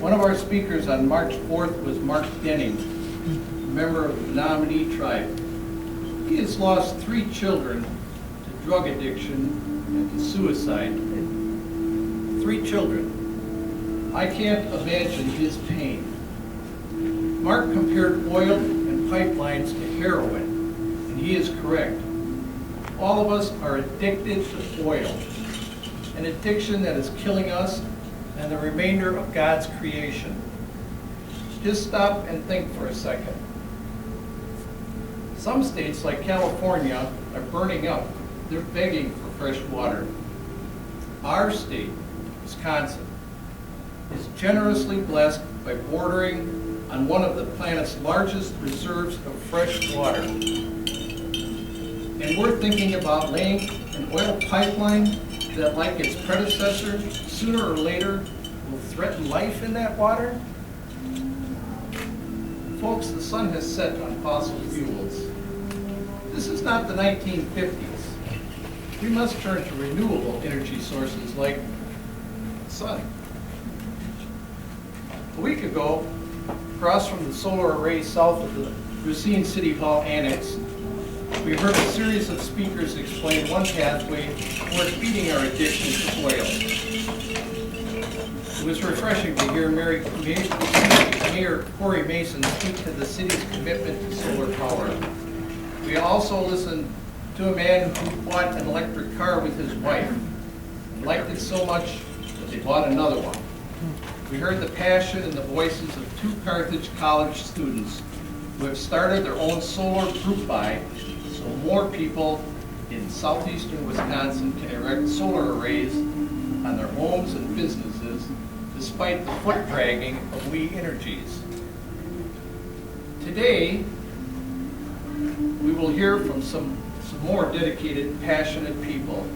One of our speakers on March 4th was Mark Denning, a member of the Menominee tribe. He has lost 3 children to drug addiction and to suicide. 3 children. I can't imagine his pain. Mark compared oil and pipelines to heroin, and he is correct. All of us are addicted to oil, an addiction that is killing us and the remainder of God's creation. Just stop and think for a second. Some states, like California, are burning up. They're begging for fresh water. Our state, Wisconsin, is generously blessed by bordering on one of the planet's largest reserves of fresh water. And we're thinking about laying an oil pipeline that, like its predecessor, sooner or later will threaten life in that water? Folks, the sun has set on fossil fuels. This is not the 1950s. We must turn to renewable energy sources like the sun. A week ago, across from the solar array south of the Racine City Hall Annex, we heard a series of speakers explain one pathway toward beating our addiction to oil. It was refreshing to hear Mayor Corey Mason speak to the city's commitment to solar power. We also listened to a man who bought an electric car with his wife and liked it so much that they bought another one. We heard the passion and the voices of 2 Carthage College students who have started their own solar group buy so more people in southeastern Wisconsin can erect solar arrays on their homes and businesses despite the foot dragging of we energies. Today, we will hear from some more dedicated, passionate people,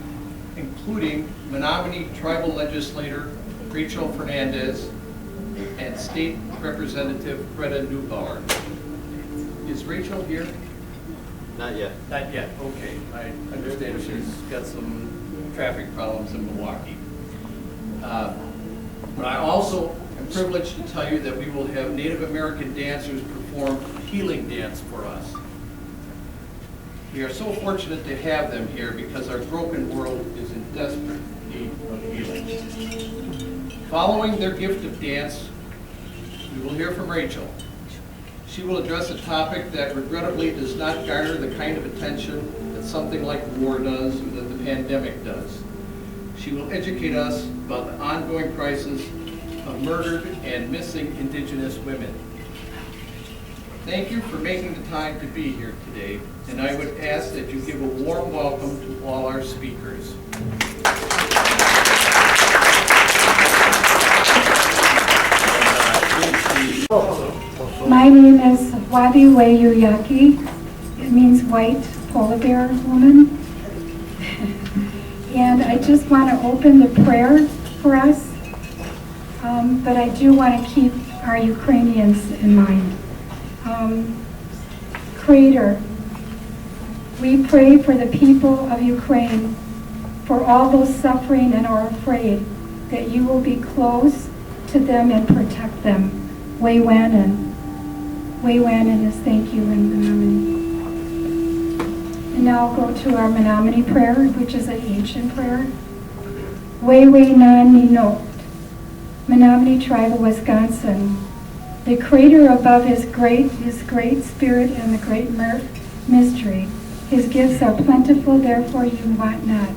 including Menominee Tribal Legislator Rachel Fernandez and State Representative Greta Neubauer. Is Rachel here? Not yet. Not yet, okay. I understand she's got some traffic problems in Milwaukee. But I also am privileged to tell you that we will have Native American dancers perform a healing dance for us. We are so fortunate to have them here because our broken world is in desperate need of healing. Following their gift of dance, we will hear from Rachel. She will address a topic that regrettably does not garner the kind of attention that something like war does or that the pandemic does. She will educate us about the ongoing crisis of murdered and missing Indigenous women. Thank you for making the time to be here today, and I would ask that you give a warm welcome to all our speakers. My name is Wabi Weyuyaki. It means white polar bear woman. And I just want to open the prayer for us, but I do want to keep our Ukrainians in mind. Creator, we pray for the people of Ukraine, for all those suffering and are afraid, that you will be close to them and protect them. Weywanan. Weywanan is thank you in Menominee. And now I'll go to our Menominee prayer, which is an ancient prayer. Weywanan Ninot, Menominee tribe of Wisconsin. The Creator above is great, His great spirit and the great mystery. His gifts are plentiful, therefore you want not.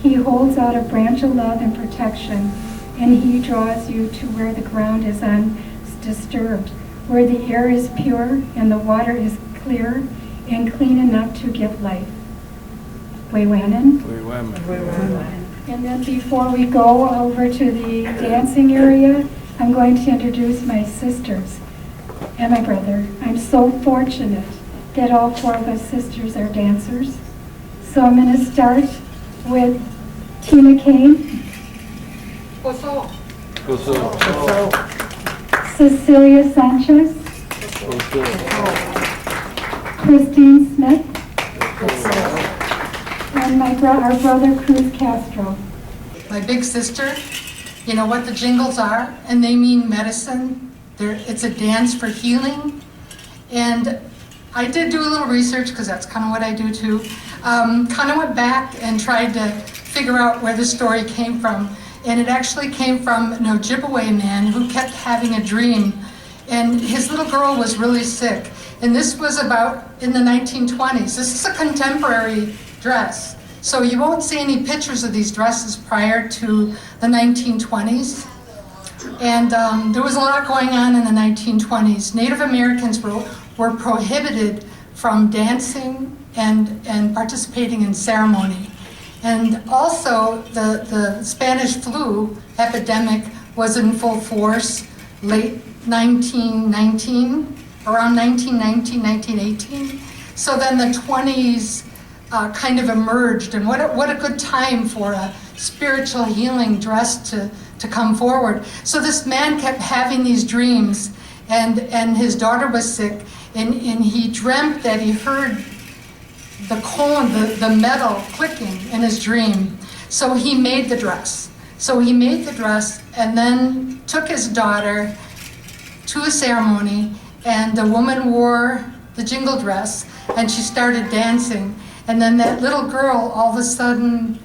He holds out a branch of love and protection, and He draws you to where the ground is undisturbed, where the air is pure and the water is clear and clean enough to give life. Weywanan. Weywanan. And then before we go over to the dancing area, I'm going to introduce my sisters and my brother. I'm so fortunate that all 4 of us sisters are dancers. So I'm going to start with Tina Kane, Cecilia Sanchez, Christine Smith, and our brother Cruz Castro. My big sister, you know what the jingles are, and they mean medicine. It's a dance for healing. And I did do a little research, because that's kind of what I do too. Kind of went back and tried to figure out where the story came from. And it actually came from an Ojibwe man who kept having a dream. And his little girl was really sick. And this was about in the 1920s. This is a contemporary dress. So you won't see any pictures of these dresses prior to the 1920s. And there was a lot going on in the 1920s. Native Americans were prohibited from dancing and participating in ceremony. And also the Spanish flu epidemic was in full force late 1919, around 1919, 1918. So then the 20s kind of emerged, and what a good time for a spiritual healing dress to come forward. So this man kept having these dreams, and his daughter was sick, and he dreamt that he heard the cone, the metal clicking in his dream. So he made the dress. And then took his daughter to a ceremony, and the woman wore the jingle dress, and she started dancing. And then that little girl all of a sudden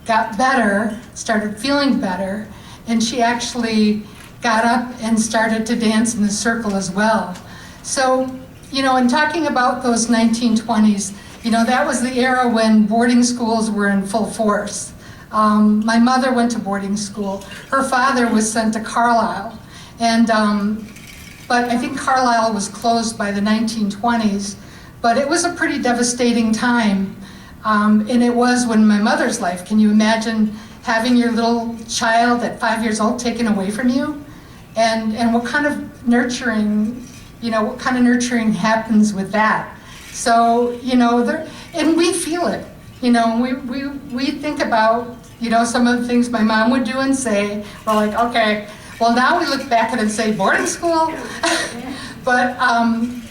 got better, started feeling better, and she actually got up and started to dance in the circle as well. So, in talking about those 1920s, that was the era when boarding schools were in full force. My mother went to boarding school. Her father was sent to Carlisle. And, but I think Carlisle was closed by the 1920s. But it was a pretty devastating time. And it was when my mother's life. Can you imagine having your little child at 5 years old taken away from you? And what kind of nurturing, happens with that? So, and we feel it. We think about, some of the things my mom would do and say. We're like, okay, well now we look back at it and say, boarding school? But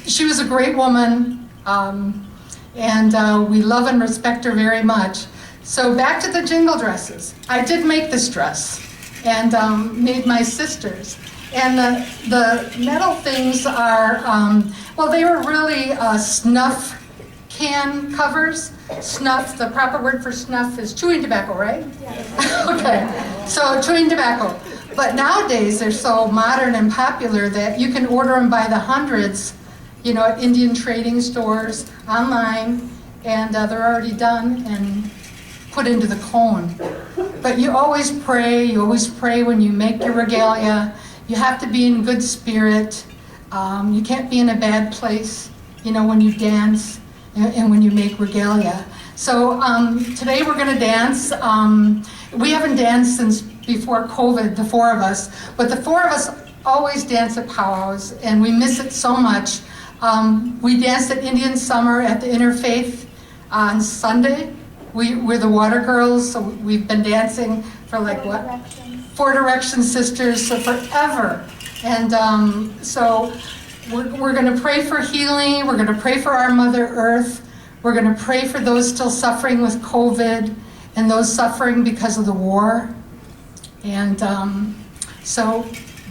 she was a great woman, and we love and respect her very much. So back to the jingle dresses. I did make this dress, and made my sisters. And the metal things are, they were really snuff can covers. Snuff, the proper word for snuff is chewing tobacco, right? Yes. Okay, so chewing tobacco. But nowadays they're so modern and popular that you can order them by the hundreds, at Indian trading stores, online, and they're already done and put into the cone. But you always pray when you make your regalia. You have to be in good spirit. You can't be in a bad place, when you dance and when you make regalia. So today we're going to dance. We haven't danced since before COVID, the 4 of us, but the 4 of us always dance at powwows, and we miss it so much. We danced at Indian Summer at the Interfaith on Sunday. We're the Water Girls, so we've been dancing for Four Direction Sisters, so forever. And so we're going to pray for healing. We're going to pray for our Mother Earth. We're going to pray for those still suffering with COVID and those suffering because of the war. And so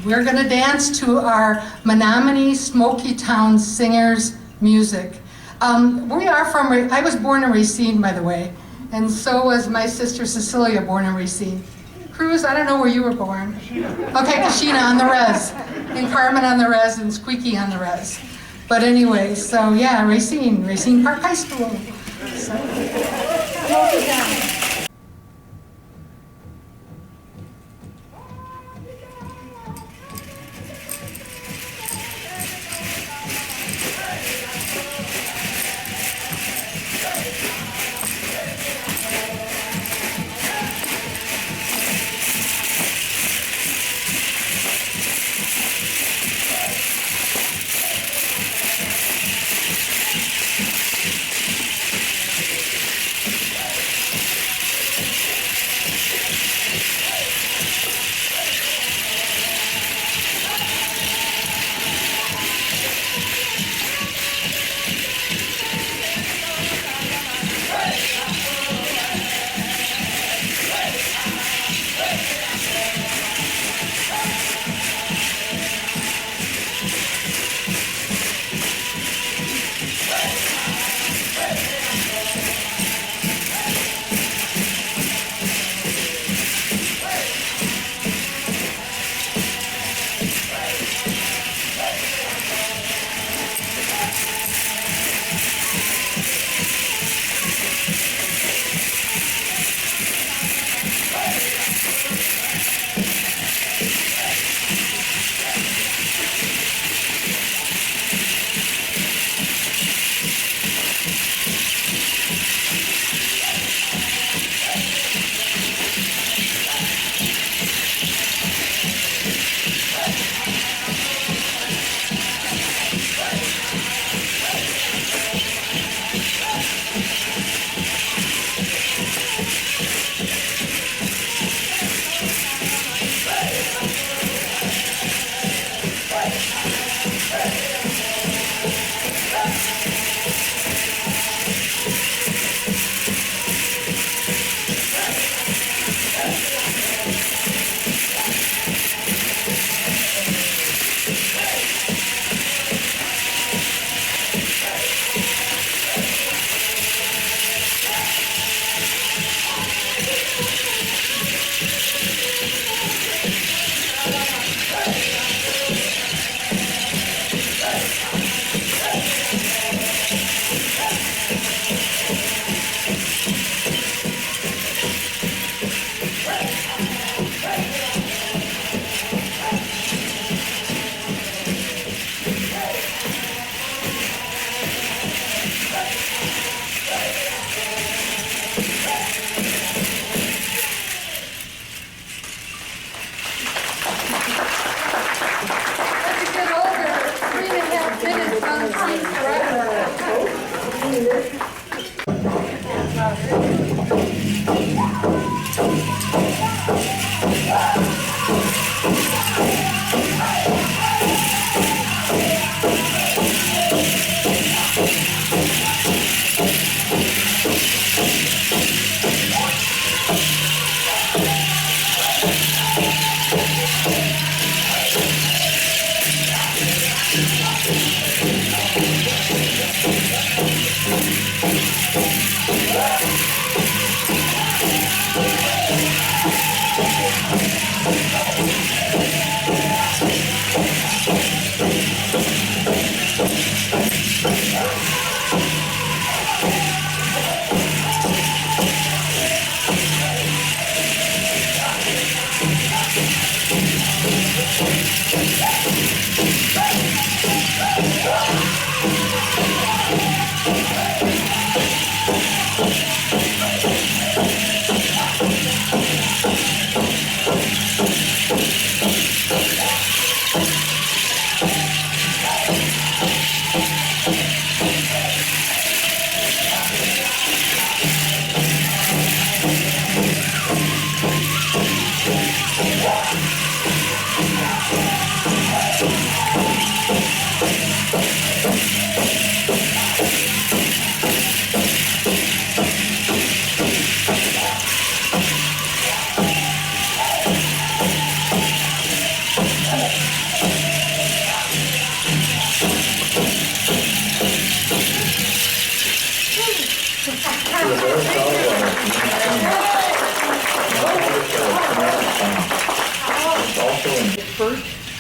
we're going to dance to our Menominee Smoky Town Singers music. I was born in Racine, by the way, and so was my sister Cecilia, born in Racine. Cruz, I don't know where you were born. Okay, Kashina on the res, and Carmen on the res, and Squeaky on the res. But anyway, so yeah, Racine Park High School. So.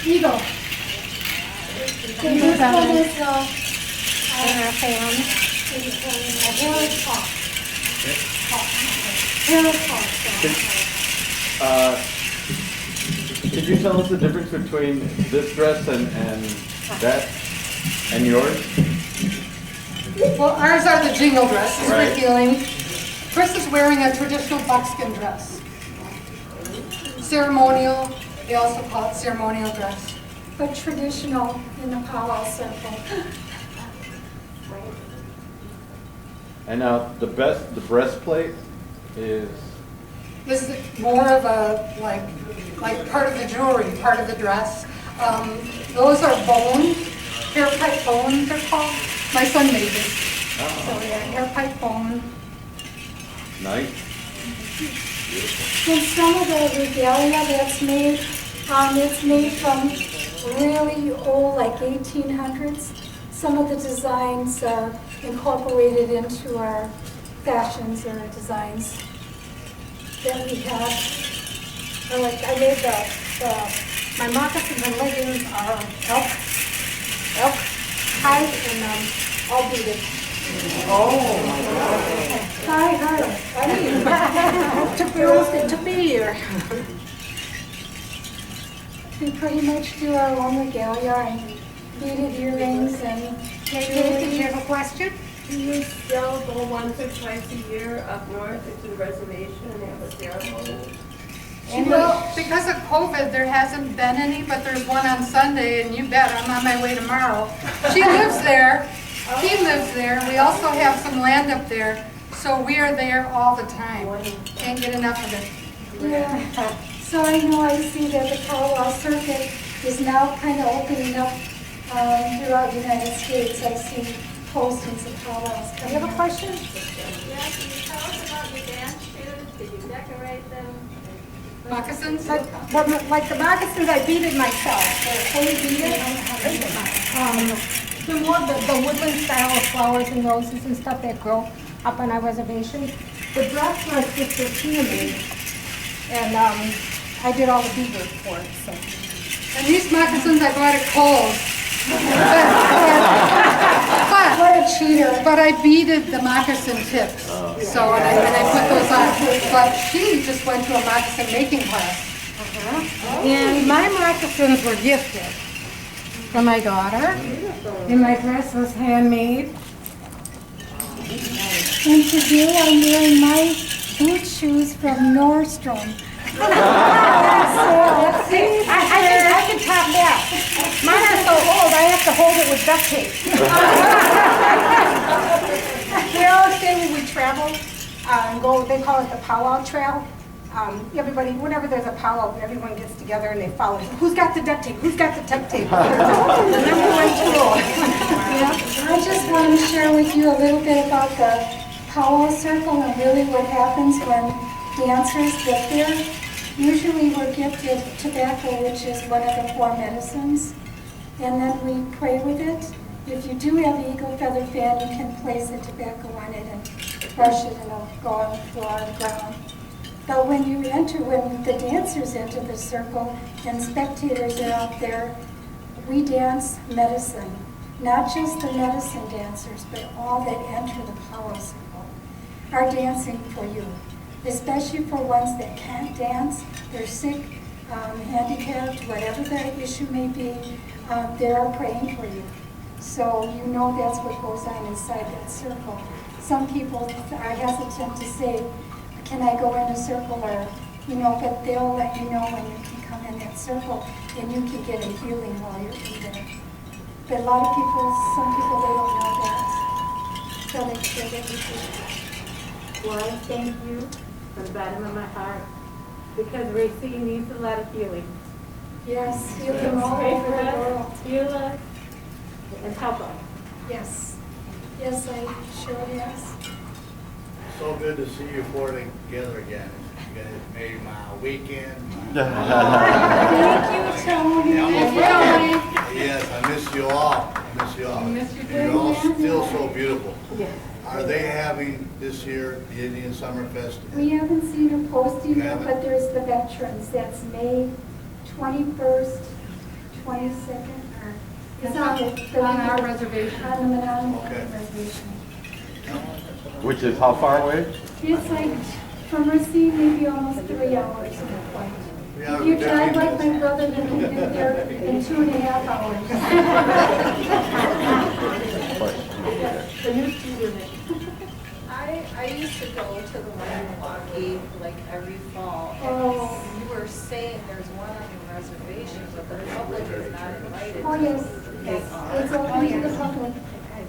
Eagle. The first one is our fan. Could you tell us the difference between this dress and that and yours? Well, ours are the jingle dresses Right. for healing. Chris is wearing a traditional buckskin dress. Ceremonial, they also call it ceremonial dress. But traditional in the powwow circle. And now the breastplate is This is more of a, like part of the jewelry, part of the dress. Those are bone, hair pipe bone, they're called. My son made this. So yeah, hair pipe bone. nice. And some of the regalia that's made, it's made from really old, like 1800s. Some of the designs are incorporated into our fashions or designs that we have. Or like I made my moccasins and leggings are elk hide and all beaded. Hi, hi. It took me a year. We pretty much do our own regalia and beaded earrings and Did you have a question? Do you still go once or twice a year up north to the reservation and have a ceremony? Well, because of COVID, there hasn't been any, but there's one on Sunday, and you bet I'm on my way tomorrow. She lives there, he lives there, we also have some land up there, so we are there all the time. Can't get enough of it. yeah. So I know I see that the powwow circuit is now kind of opening up throughout the United States. I see postings of powwows Do coming you have a up. question? Yeah, can you tell us about your dance shoes? Did you decorate them? Moccasins? Like the moccasins, I beaded myself. They're fully beaded. They're more the woodland style of flowers and roses and stuff that grow up on our reservation. The dress my sister Tina made, and I did all the beadwork for it. So. And these moccasins I bought at Kohl's. What a cheater. But I beaded the moccasin tips, so and I put those on. But she just went to a moccasin making class. And my moccasins were gifted from my daughter, and my dress was handmade. And today I'm wearing my boot shoes from Nordstrom. See, I can top that. Mine are so old, I have to hold it with duct tape. We always say when we travel, and go, they call it the powwow trail. Everybody, whenever there's a powwow, everyone gets together and they follow. Who's got the duct tape? Who's got the duct tape? The number one tool. Yeah, I just want to share with you a little bit about the powwow circle and really what happens when dancers get there. Usually we're gifted tobacco, which is one of the 4 medicines, and then we pray with it. If you do have the eagle feather fan, you can place the tobacco on it and brush it and it'll go on the floor on the ground. But when the dancers enter the circle and spectators are out there, we dance medicine. Not just the medicine dancers, but all that enter the powwow circle are dancing for you. Especially for ones that can't dance, they're sick, handicapped, whatever the issue may be, they are praying for you. So you know that's what goes on inside that circle. Some people are hesitant to say, can I go in a circle, or, but they'll let you know when you can come in there that circle, and you can get a healing while you're in there. But a lot of people, some people, they don't know that. So they get everything. Well, I thank you from the bottom of my heart, because Racine needs a lot of healing. Yes, healing all Pray over for the us, world. heal us, and help us. Yes. Yes, I sure yes. So good to see you four together again. You guys made my weekend. Thank you, Tony. Thank you, Tony. Yes, I miss you all. I miss you all. miss you You're too, all man. still so beautiful. Yes. Are they having this year the Indian Summer Fest? We haven't seen her posting You yet, haven't? but there's the veterans. That's May 21st, 22nd, or it's on our reservation. On the Monongah Okay. reservation. Which is how far away? It's like from Racine, maybe almost 3 hours in a flight. Yeah, If you drive 15 like my brother, then you get there in 2.5 hours. The new student. I used to go to the one in Milwaukee like every fall. Oh. And you were saying there's one on the reservation, but the public is not invited. Oh, yes, yes, it's open to the public.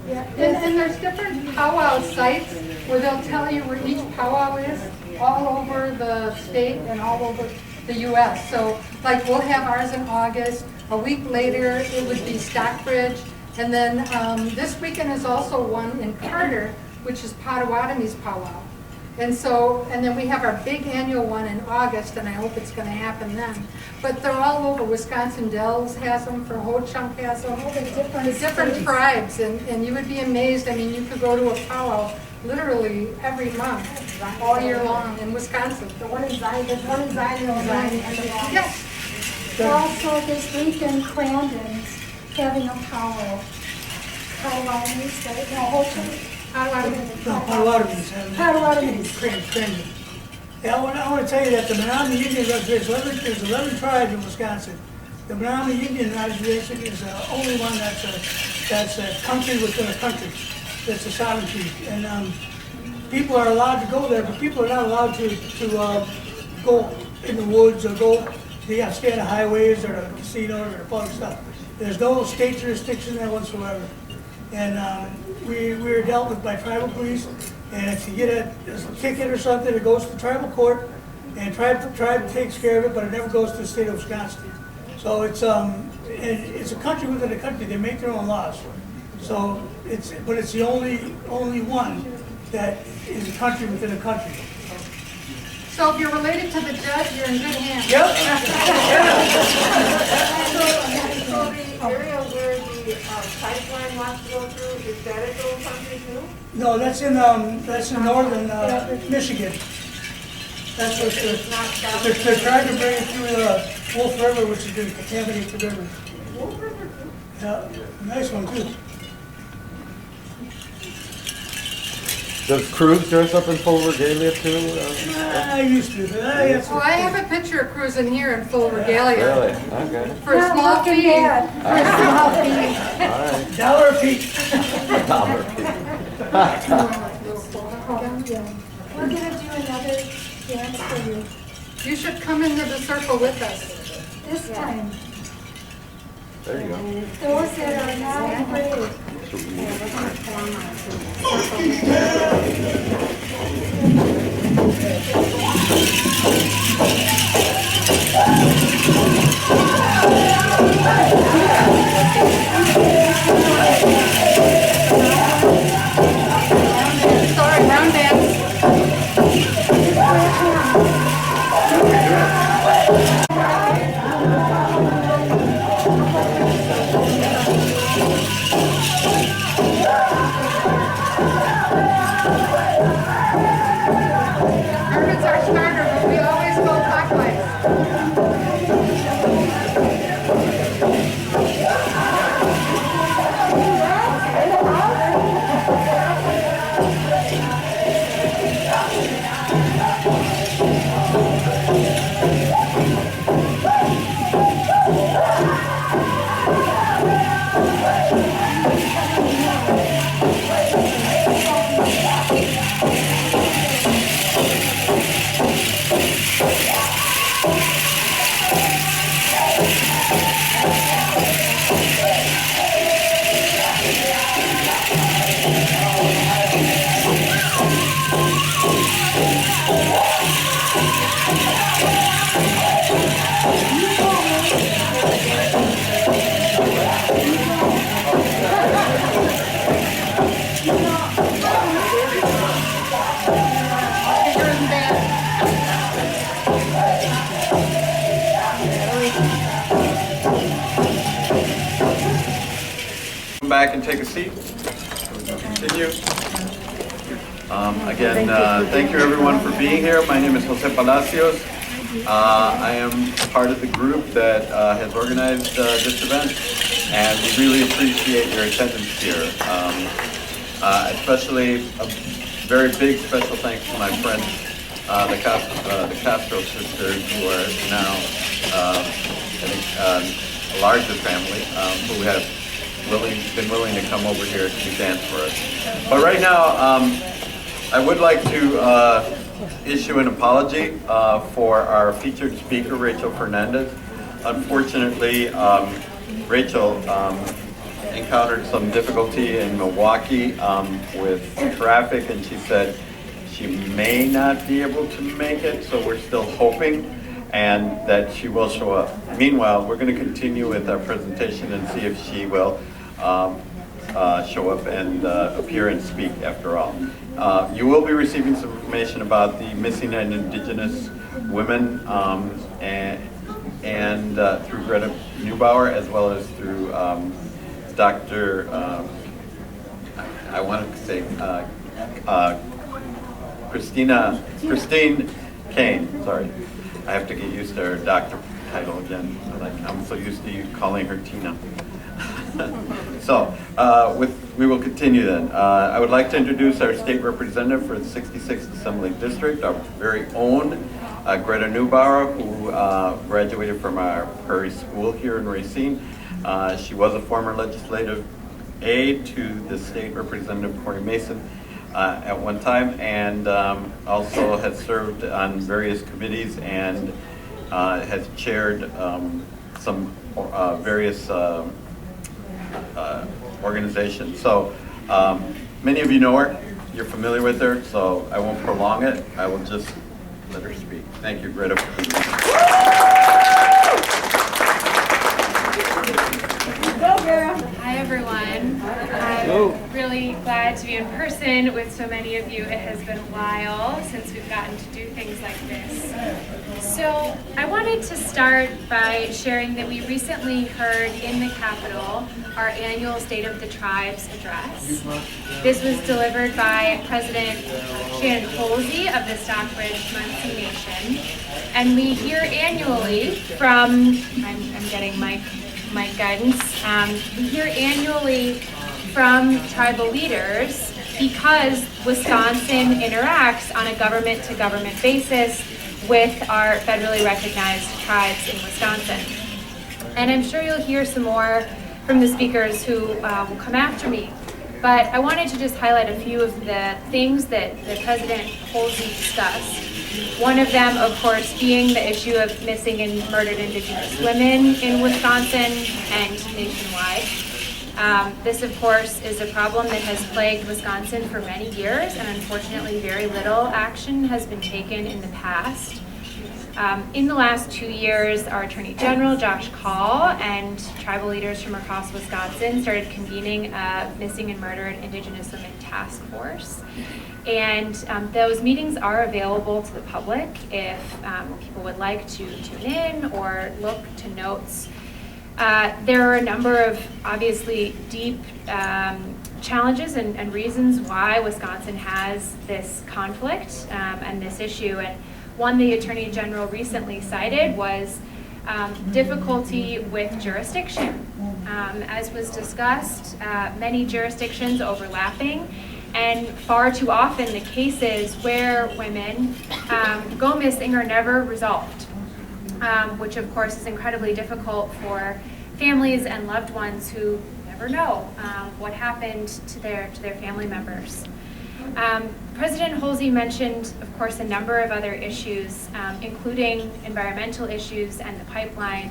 Yeah. And there's different powwow sites where they'll tell you where each powwow is, all over the state and all over the US. So like we'll have ours in August, a week later it would be Stockbridge, and then this weekend is also one in Carter, which is Potawatomi's powwow. And so, and then we have our big annual one in August, and I hope it's gonna happen then. But they're all over. Wisconsin Dells has them, for Ho Chunk has them. The different states. Tribes, and you would be amazed. I mean, you could go to a powwow literally every month, all year long in Wisconsin. The one in Zion, there's one in Zion and one in August. Yes. Also, this weekend, Crandon's having a powwow. Potawatomis, right? No, Ho-Chunk. Potawatomis. Potawatomis. Crandon. Yeah, I want to tell you that the Menominee Indian Reservation, there's 11 tribes in Wisconsin. The Menominee Indian Reservation is the only one that's a country within a country. That's a sovereignty. And people are allowed to go there, but people are not allowed to go in the woods or go, they have to stay on the highways or the casinos or the public stuff. There's no state jurisdiction there whatsoever. And we're dealt with by tribal police, and if you get a ticket or something, it goes to tribal court, and tribe takes care of it, but it never goes to the state of Wisconsin. So it's a country within a country. They make their own laws. So it's the only one that is a country within a country. So if you're related to the judge, you're in good hands. Yep. So the area where the pipeline wants to go through, is that its own country too? No, that's in northern Michigan. That's what they're trying to bring it through Wolf River, which is going to contaminate the river. Wolf River too? Yeah, nice one too. Does Cruz dress up in full regalia too? I used to, but Well, I have a picture of cruising here in full regalia. Really? Okay. For a small fee. bad. For a small fee. All right. dollar a piece. Dollar. We're gonna do another dance for you You should come into the circle with us. this time. There you go. Those that are not afraid. Sorry, round dance. Herman's our starter, but we always go clockwise. back and take a seat. We'll continue. Again, thank you everyone for being here. My name is Jose Palacios. I am part of the group that has organized this event, and we really appreciate your attendance here. Especially a very big special thanks to my friends, the Castro sisters, who are now a larger family, who have been willing to come over here to dance for us. But right now, I would like to issue an apology for our featured speaker, Rachel Fernandez. Unfortunately, Rachel encountered some difficulty in Milwaukee with traffic, and she said she may not be able to make it, so we're still hoping and that she will show up. Meanwhile, we're going to continue with our presentation and see if she will show up and appear and speak after all. You will be receiving some information about the missing and indigenous women and through Greta Neubauer, as well as through Dr. I want to say Christine Kane. Sorry, I have to get used to her doctor title again. I'm so used to you calling her Tina. So, we will continue then. I would like to introduce our state representative for the 66th Assembly District, our very own Greta Neubauer, who graduated from our Prairie School here in Racine. She was a former legislative aide to the state representative Corey Mason at one time, and also has served on various committees and has chaired some various organizations. So many of you know her, you're familiar with her, so I won't prolong it. I will just let her speak. Thank you, Greta, for being here. Hi everyone. I'm really glad to be in person with so many of you. It has been a while since we've gotten to do things like this. So I wanted to start by sharing that we recently heard in the Capitol our annual State of the Tribes address. This was delivered by President Shannon Holsey of the Stockbridge Munsee Nation. And we hear annually from, I'm getting my guidance, we hear annually from tribal leaders because Wisconsin interacts on a government-to-government basis with our federally recognized tribes in Wisconsin. And I'm sure you'll hear some more from the speakers who will come after me. But I wanted to just highlight a few of the things that President Holsey discussed. One of them, of course, being the issue of missing and murdered Indigenous women in Wisconsin and nationwide. This, of course, is a problem that has plagued Wisconsin for many years, and unfortunately very little action has been taken in the past. In the last 2 years, our Attorney General, Josh Call, and tribal leaders from across Wisconsin started convening a missing and murdered Indigenous women task force. And those meetings are available to the public if people would like to tune in or look to notes. There are a number of obviously deep challenges and reasons why Wisconsin has this conflict and this issue. And one the Attorney General recently cited was difficulty with jurisdiction. As was discussed, many jurisdictions overlapping, and far too often the cases where women go missing are never resolved, which of course is incredibly difficult for families and loved ones who never know what happened to their family members. President Holsey mentioned, of course, a number of other issues, including environmental issues and the pipeline.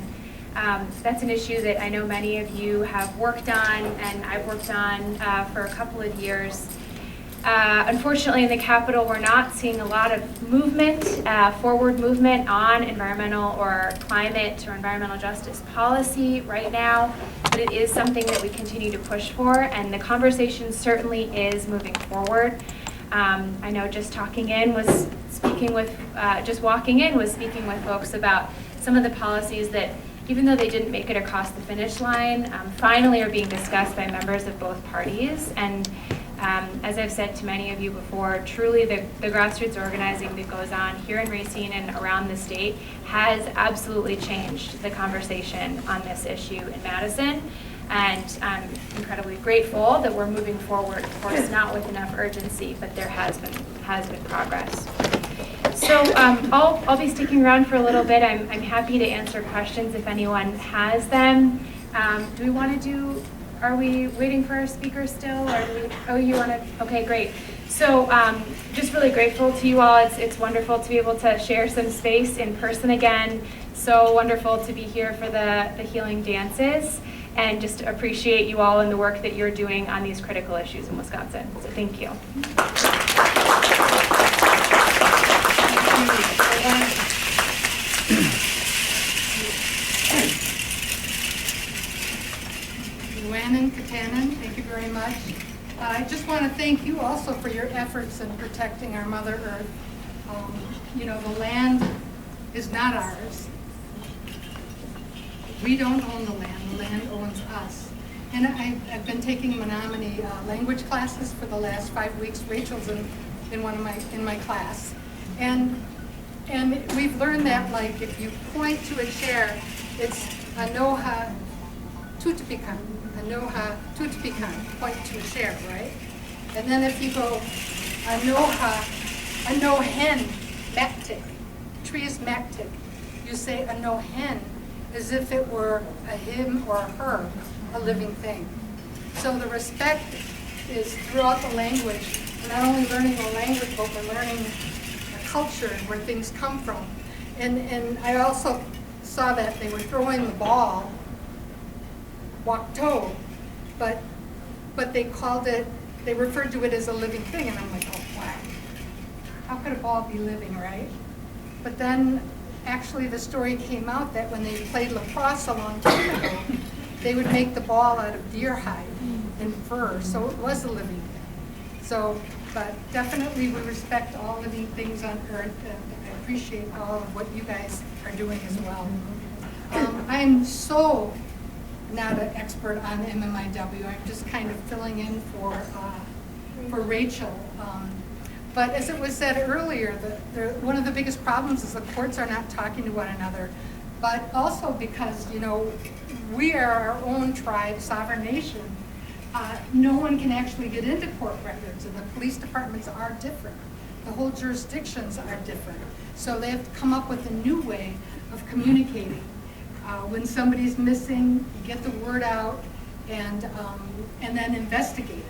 That's an issue that I know many of you have worked on, and I've worked on for a couple of years. Unfortunately, in the Capitol, we're not seeing a lot of movement, forward movement on environmental or climate or environmental justice policy right now, but it is something that we continue to push for, and the conversation certainly is moving forward. I know just walking in was speaking with folks about some of the policies that even though they didn't make it across the finish line, finally are being discussed by members of both parties. And as I've said to many of you before, truly the grassroots organizing that goes on here in Racine and around the state has absolutely changed the conversation on this issue in Madison. And I'm incredibly grateful that we're moving forward, of course, not with enough urgency, but there has been progress. So I'll be sticking around for a little bit. I'm happy to answer questions if anyone has them. Do we want to do? Are we waiting for our speaker still, or do we? Oh, you want to? Okay, great. So just really grateful to you all. It's wonderful to be able to share some space in person again. So wonderful to be here for the healing dances, and just appreciate you all and the work that you're doing on these critical issues in Wisconsin. So thank you. Luann Katanen, thank you very much. I just want to thank you also for your efforts in protecting our Mother Earth. You know, the land is not ours. We don't own the land owns us. And I've been taking Menominee language classes for the last 5 weeks. Rachel's in my class. And we've learned that, like, if you point to a chair, it's Anoha Tutipikan. Anoha Tutipikan, point to a chair, right? And then if you go Anohen Maktik, tree is Maktik, you say Anohen as if it were a him or a her, a living thing. So the respect is throughout the language. We're not only learning the language, but we're learning the culture and where things come from. And I also saw that they were throwing the ball, wakto, but they called it, they referred to it as a living thing, and I'm like, oh wow, how could a ball be living, right? But then actually the story came out that when they played lacrosse a long time ago, they would make the ball out of deer hide and fur, so it was a living thing. So, but definitely we respect all living things on Earth, and I appreciate all of what you guys are doing as well. I'm so not an expert on MMIW. I'm just kind of filling in for Rachel. But as it was said earlier, one of the biggest problems is the courts are not talking to one another. But also because, you know, we are our own tribe, sovereign nation. No one can actually get into court records, and the police departments are different. The whole jurisdictions are different. So they have to come up with a new way of communicating. When somebody's missing, you get the word out, and then investigate it.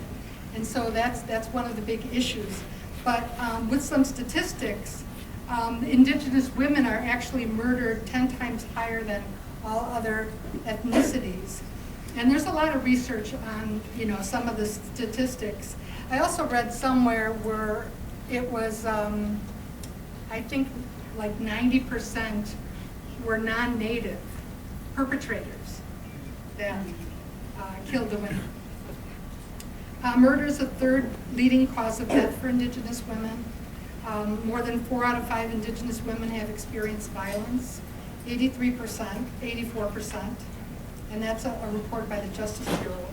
And so that's one of the big issues. But with some statistics, Indigenous women are actually murdered 10 times higher than all other ethnicities. And there's a lot of research on, you know, some of the statistics. I also read somewhere where it was, I think, like 90% were non-native perpetrators that killed the women. Murder is the third leading cause of death for Indigenous women. More than 4 out of 5 Indigenous women have experienced violence, 83%, 84%, and that's a report by the Justice Bureau.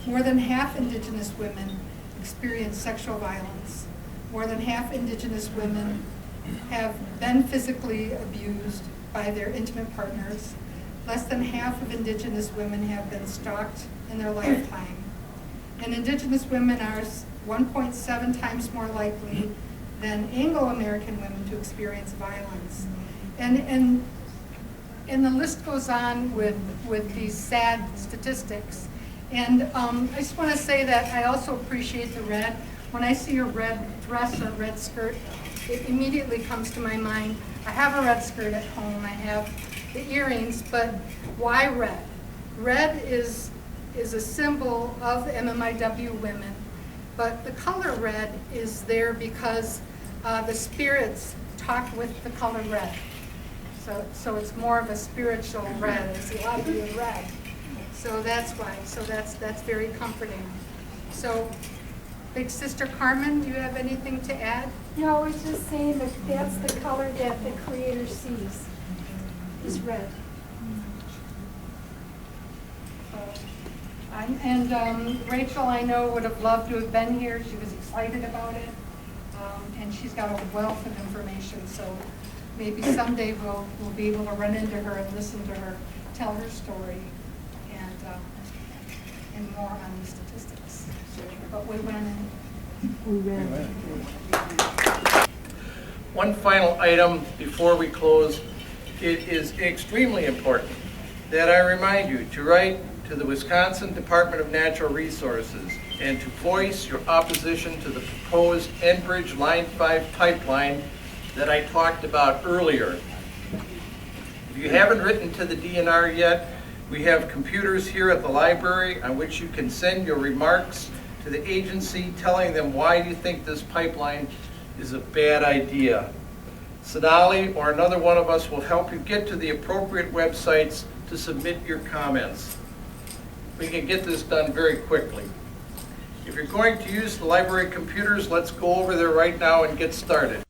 More than half Indigenous women experience sexual violence. More than half Indigenous women have been physically abused by their intimate partners. Less than half of Indigenous women have been stalked in their lifetime. And Indigenous women are 1.7 times more likely than Anglo-American women to experience violence. And the list goes on with these sad statistics. And I just want to say that I also appreciate the red. When I see a red dress or a red skirt, it immediately comes to my mind. I have a red skirt at home, I have the earrings, but why red? Red is a symbol of the MMIW women, but the color red is there because the spirits talk with the color red. So it's more of a spiritual red. It's a lot of you in red. So that's why. So that's very comforting. So, Big Sister Carmen, do you have anything to add? No, I was just saying that that's the color that the Creator sees, is red. And Rachel, I know, would have loved to have been here. She was excited about it. And she's got a wealth of information, so maybe someday we'll be able to run into her and listen to her tell her story and more on the statistics. But we ran in. One final item before we close. It is extremely important that I remind you to write to the Wisconsin Department of Natural Resources and to voice your opposition to the proposed Enbridge Line 5 pipeline that I talked about earlier. If you haven't written to the DNR yet, we have computers here at the library on which you can send your remarks to the agency telling them why you think this pipeline is a bad idea. Sonali or another one of us will help you get to the appropriate websites to submit your comments. We can get this done very quickly. If you're going to use the library computers, let's go over there right now and get started.